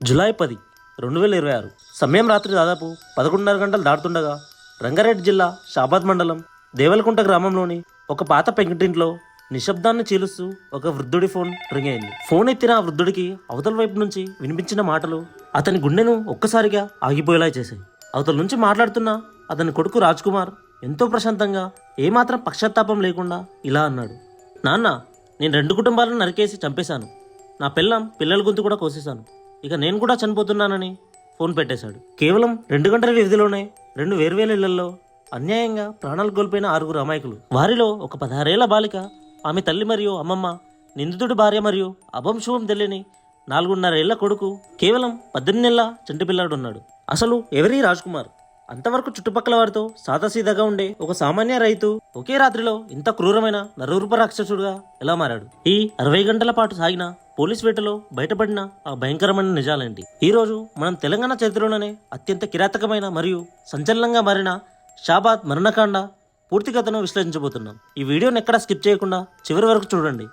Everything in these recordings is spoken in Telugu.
జూలై 10, 2026 సమయం రాత్రి దాదాపు 11:30 గంటలు దాటుతుండగా రంగారెడ్డి జిల్లా షాబాద్ మండలం దేవలకుంట గ్రామంలోని ఒక పాత పెంకిటింట్లో నిశ్శబ్దాన్ని చీలుస్తూ ఒక వృద్ధుడి ఫోన్ రింగ్ అయింది. ఫోన్ ఎత్తిన ఆ వృద్ధుడికి అవతల వైపు నుంచి వినిపించిన మాటలు అతని గుండెను ఒక్కసారిగా ఆగిపోయేలా చేశాయి. అవతల నుంచి మాట్లాడుతున్న అతని కొడుకు రాజ్ కుమార్ ఎంతో ప్రశాంతంగా, ఏమాత్రం పశ్చాత్తాపం లేకుండా ఇలా అన్నాడు. నాన్న, నేను 2 కుటుంబాలను నరికేసి చంపేశాను. నా పిల్లల గొంతు కూడా కోసేశాను. ఇక నేను కూడా చనిపోతున్నానని ఫోన్ పెట్టేశాడు. కేవలం 2 గంటల వ్యవధిలోనే 2 వేర్వేరు ఇళ్లలో అన్యాయంగా ప్రాణాలు కోల్పోయిన 6 అమాయకులు. వారిలో ఒక 16 ఏళ్ల బాలిక, ఆమె తల్లి మరియు అమ్మమ్మ, నిందితుడి భార్య మరియు అభంశుభం తెలియని 4.5 ఏళ్ల కొడుకు, కేవలం 18 నెలల చంటి పిల్లాడు ఉన్నాడు. అసలు ఎవరి రాజ్ కుమార్? అంతవరకు చుట్టుపక్కల వారితో సాదాసీదాగా ఉండే ఒక సామాన్య రైతు ఒకే రాత్రిలో ఇంత క్రూరమైన నరరూప రాక్షసుడుగా ఎలా మారాడు? ఈ 60 గంటల పాటు సాగిన పోలీస్ వేటలో బయటపడిన ఆ భయంకరమైన నిజాలేంటి? ఈ రోజు మనం తెలంగాణ చరిత్రలోనే అత్యంత కిరాతకమైన మరియు సంచలనంగా మారిన షాబాద్ మరణకాండ పూర్తి కథను విశ్లేషించబోతున్నాం. ఈ వీడియోని ఎక్కడా స్కిప్ చేయకుండా చివరి వరకు చూడండి.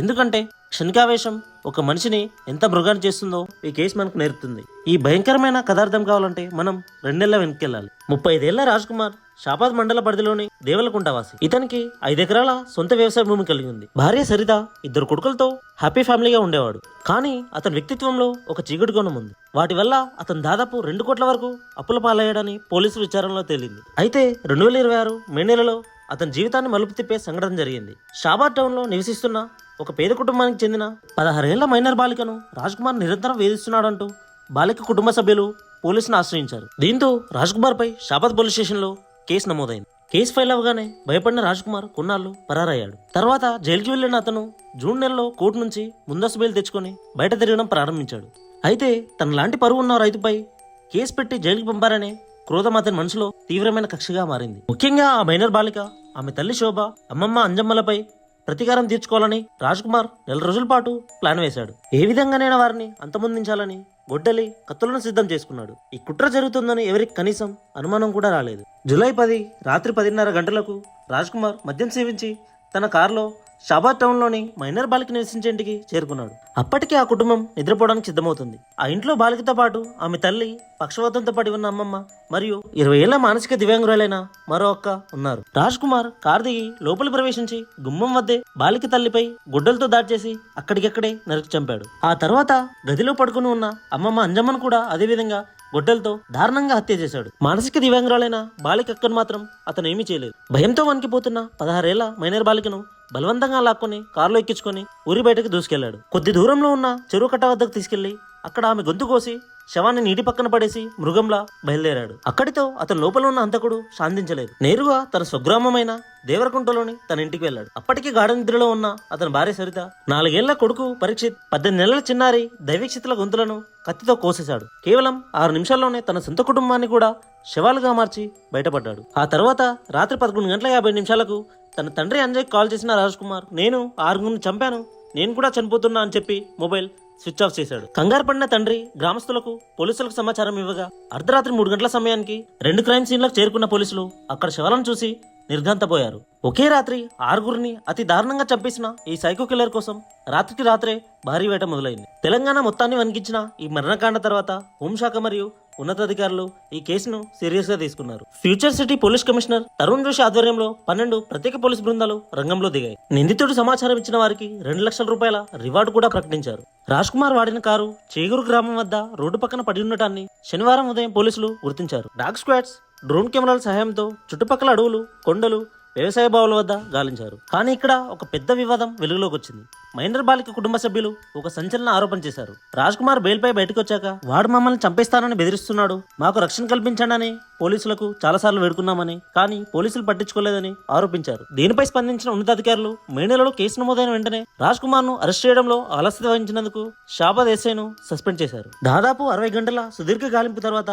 ఎందుకంటే క్షణికావేశం ఒక మనిషిని ఎంత మృగాన్ని చేస్తుందో ఈ కేసు మనకు నేర్పుతుంది. ఈ భయంకరమైన కథార్థం కావాలంటే మనం 2 నెలల వెనక్కెళ్ళాలి. 35 ఏళ్ల రాజ్ కుమార్ షాబాద్ మండల పరిధిలోని దేవలకుంటవాసి. ఇతనికి 5 ఎకరాల సొంత వ్యవసాయ భూమి కలిగి ఉంది. భార్య సరిత, 2 కొడుకులతో హ్యాపీ ఫ్యామిలీగా ఉండేవాడు. కానీ అతని వ్యక్తిత్వంలో ఒక చీకటి కోణం ఉంది. వాటి వల్ల అతను దాదాపు 2 కోట్ల వరకు అప్పుల పాలయ్యాడని పోలీసు విచారణలో తేలింది. అయితే 2026 మే నెలలో అతని జీవితాన్ని మలుపు తిప్పే సంఘటన జరిగింది. షాబాద్ టౌన్ లో నివసిస్తున్న ఒక పేద కుటుంబానికి చెందిన 16 ఏళ్ల మైనర్ బాలికను రాజ్ కుమార్ నిరంతరం వేధిస్తున్నాడంటూ బాలిక కుటుంబ సభ్యులు పోలీసును ఆశ్రయించారు. దీంతో రాజ్ కుమార్ పై షాబాద్ పోలీస్ స్టేషన్ లో కేసు నమోదైంది. కేసు ఫైల్ అవగానే భయపడిన రాజ్ కుమార్ కొన్నాళ్ళు పరారయ్యాడు. తర్వాత జైలుకి వెళ్లిన అతను జూన్ నెలలో కోర్టు నుంచి ముందస్తు బెయిల్ తెచ్చుకొని బయట తిరగడం ప్రారంభించాడు. అయితే తన లాంటి పరువు ఉన్న రైతుపై కేసు పెట్టి జైలుకి పంపారనే క్రోధం అతని మనసులో తీవ్రమైన కక్షగా మారింది. ముఖ్యంగా ఆ మైనర్ బాలిక, ఆమె తల్లి శోభ, అమ్మమ్మ అంజమ్మలపై ప్రతీకారం తీర్చుకోవాలని రాజ్ కుమార్ 4 రోజుల పాటు ప్లాన్ వేశాడు. ఏ విధంగానైనా వారిని అంతమొందించాలని గొడ్డలి, కత్తులను సిద్ధం చేసుకున్నాడు. ఈ కుట్ర జరుగుతుందని ఎవరికి కనీసం అనుమానం కూడా రాలేదు. జూలై 10 రాత్రి 10:30 గంటలకు రాజ్ కుమార్ మద్యం సేవించి తన కారులో షాబాద్ టౌన్ లోని మైనర్ బాలిక నివసించే ఇంటికి చేరుకున్నాడు. అప్పటికే ఆ కుటుంబం నిద్రపోవడానికి సిద్ధమవుతుంది. ఆ ఇంట్లో బాలికతో పాటు ఆమె తల్లి, పక్షవాతంతో పడి ఉన్న అమ్మమ్మ మరియు 20 ఏళ్ల మానసిక దివ్యాంగురాలైన మరో అక్క ఉన్నారు. రాజ్ కుమార్ కారు దిగి లోపలి ప్రవేశించి గుమ్మం వద్దే బాలిక తల్లిపై గుడ్డలతో దాడి చేసి అక్కడికక్కడే నరికి చంపాడు. ఆ తర్వాత గదిలో పడుకుని ఉన్న అమ్మమ్మ అంజమ్మను కూడా అదే విధంగా గొడ్డలతో దారుణంగా హత్య చేశాడు. మానసిక దివ్యాంగురాలైన బాలిక అక్కను మాత్రం అతను ఏమీ చేయలేదు. భయంతో వణికిపోతున్న 16 ఏళ్ల మైనర్ బాలికను బలవంతంగా లాక్కొని కారులో ఎక్కించుకొని ఊరి బయటకు దూసుకెళ్లాడు. కొద్ది దూరంలో ఉన్న చెరువు కట్ట వద్దకు తీసుకెళ్లి అక్కడ ఆమె గొంతు కోసి శవాన్ని నీటి పక్కన పడేసి మృగంలా బయలుదేరాడు. అక్కడితో అతను లోపల ఉన్న హంతకుడు శాంతించలేదు. నేరుగా తన స్వగ్రామమైన దేవరకుంటలోని తన ఇంటికి వెళ్ళాడు. అప్పటికి గాఢ నిద్రలో ఉన్న అతని భార్య సరిత, 4 ఏళ్ల కొడుకు పరీక్షిత్, 18 నెలల చిన్నారి దైవీక్షితుల గొంతులను కత్తితో కోసేశాడు. కేవలం 6 నిమిషాల్లోనే తన సొంత కుటుంబాన్ని కూడా శవాలుగా మార్చి బయటపడ్డాడు. ఆ తర్వాత రాత్రి 11:50 తన తండ్రి అంజయ్ కాల్ చేసిన రాజ్ కుమార్, నేను 6 చంపాను, నేను కూడా చనిపోతున్నా అని చెప్పి మొబైల్ స్విచ్ ఆఫ్ చేశాడు. కంగారు పడిన తండ్రి గ్రామస్తులకు, పోలీసులకు సమాచారం ఇవ్వగా అర్ధరాత్రి 3 గంటల సమయానికి 2 క్రైమ్ సీన్లకు చేరుకున్న పోలీసులు అక్కడ శవాలను చూసి నిర్ఘాంతపోయారు. ఒకే రాత్రి 6 అతి దారుణంగా చంపేసిన ఈ సైకో కిల్లర్ కోసం రాత్రికి రాత్రే భారీ వేట మొదలైంది. తెలంగాణ మొత్తాన్ని వణికించిన ఈ మరణకాండ తర్వాత హోంశాఖ మరియు ఉన్నతాధికారులు ఈ కేసును సీరియస్ గా తీసుకున్నారు. Future city police commissioner Tarun Joshi ఆధ్వర్యంలో 12 ప్రత్యేక పోలీస్ బృందాలు రంగంలో దిగాయి. నిందితుడు సమాచారం ఇచ్చిన వారికి 2 లక్షల రూపాయల రివార్డు కూడా ప్రకటించారు. రాజ్ కుమార్ వాడిన కారు చేగూరు గ్రామం వద్ద రోడ్డు పక్కన పడి ఉండటాన్ని శనివారం ఉదయం పోలీసులు గుర్తించారు. డాగ్ స్క్వాడ్స్, డ్రోన్ కెమెరాల సహాయంతో చుట్టుపక్కల అడవులు, కొండలు, వ్యవసాయ బావుల వద్ద గాలించారు. కానీ ఇక్కడ ఒక పెద్ద వివాదం వెలుగులోకి వచ్చింది. మైనర్ బాలిక కుటుంబ సభ్యులు ఒక సంచలన ఆరోపణ చేశారు. రాజ్ కుమార్ బెయిల్ పై బయటకు వచ్చాక వాడు మమ్మల్ని చంపేస్తానని బెదిరిస్తున్నాడు, మాకు రక్షణ కల్పించండి పోలీసులకు చాలాసార్లు వేడుకున్నామని, కానీ పోలీసులు పట్టించుకోలేదని ఆరోపించారు. దీనిపై స్పందించిన ఉన్నతాధికారులు మే నెలలో కేసు నమోదైన వెంటనే రాజ్ కుమార్ ను అరెస్ట్ చేయడంలో ఆలస్యత వహించినందుకు షాబాద్ ఎస్ఐను సస్పెండ్ చేశారు. దాదాపు 60 గంటల సుదీర్ఘ గాలింపు తర్వాత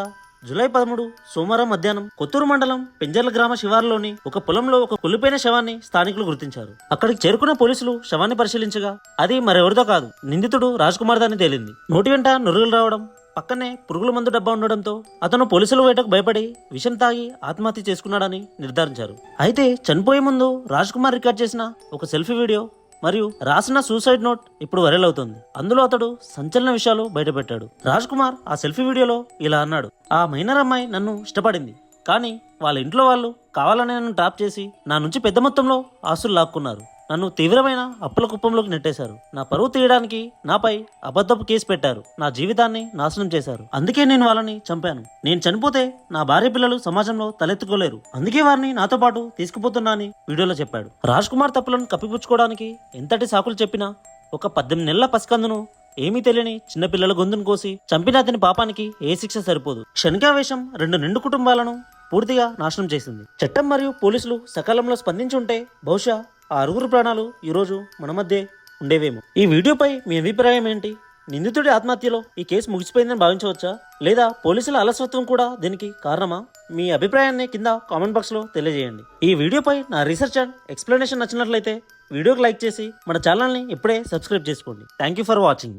జూలై 13 సోమవారం మధ్యాహ్నం కొత్తూరు మండలం పెంజర్ల గ్రామ శివారులోని ఒక పొలంలో ఒక కులిపోయిన శవాన్ని స్థానికులు గుర్తించారు. అక్కడికి చేరుకున్న పోలీసులు శవాన్ని పరిశీలించగా అది మరెవరిదో కాదు, నిందితుడు రాజ్ కుమార్ దాన్ని తేలింది. నోటి వెంట నురుగులు రావడం, పక్కనే పురుగుల మందు డబ్బా ఉండడంతో అతను పోలీసుల వేటకు భయపడి విషం తాగి ఆత్మహత్య చేసుకున్నాడని నిర్ధారించారు. అయితే చనిపోయే ముందు రాజ్ కుమార్ రికార్డ్ చేసిన ఒక సెల్ఫీ వీడియో మరియు రాసిన సూసైడ్ నోట్ ఇప్పుడు వైరల్ అవుతుంది. అందులో అతడు సంచలన విషయాలు బయటపెట్టాడు. రాజ్ కుమార్ ఆ సెల్ఫీ వీడియోలో ఇలా అన్నాడు: ఆ మైనర్ అమ్మాయి నన్ను ఇష్టపడింది, కానీ వాళ్ళ ఇంట్లో వాళ్ళు కావాలని నన్ను ట్రాప్ చేసి నా నుంచి పెద్ద మొత్తంలో ఆస్తులు లాక్కున్నారు. నన్ను తీవ్రమైన అప్పుల కుప్పంలోకి నెట్టేశారు. నా పరువు తీయడానికి నాపై అబద్ధపు కేసు పెట్టారు. నా జీవితాన్ని నాశనం చేశారు. అందుకే నేను వాళ్ళని చంపాను. నేను చనిపోతే నా భార్య పిల్లలు సమాజంలో తలెత్తుకోలేరు. అందుకే వారిని నాతో పాటు తీసుకుపోతున్నా అని వీడియోలో చెప్పాడు. రాజ్ కుమార్ తప్పులను కప్పిపుచ్చుకోవడానికి ఎంతటి సాకులు చెప్పినా ఒక 18 నెలల పసికందును, ఏమీ తెలియని చిన్నపిల్లల గొంతును కోసి చంపిన అతని పాపానికి ఏ శిక్ష సరిపోదు. క్షణికావేశం 2 నిండు కుటుంబాలను పూర్తిగా నాశనం చేసింది. చట్టం మరియు పోలీసులు సకాలంలో స్పందించి ఉంటే బహుశా ఆ 6 ప్రాణాలు ఈరోజు మన మధ్య ఉండేవేమో. ఈ వీడియోపై మీ అభిప్రాయం ఏంటి? నిందితుడి ఆత్మహత్యలో ఈ కేసు ముగిసిపోయిందని భావించవచ్చా, లేదా పోలీసుల అలసత్వం కూడా దీనికి కారణమా? మీ అభిప్రాయాన్ని కింద కామెంట్ బాక్స్ లో తెలియజేయండి. ఈ వీడియోపై నా రీసెర్చ్ అండ్ ఎక్స్ప్లెనేషన్ నచ్చినట్లయితే వీడియోకి లైక్ చేసి మన ఛానల్ని ఇప్పుడే సబ్స్క్రైబ్ చేసుకోండి. Thank you for watching.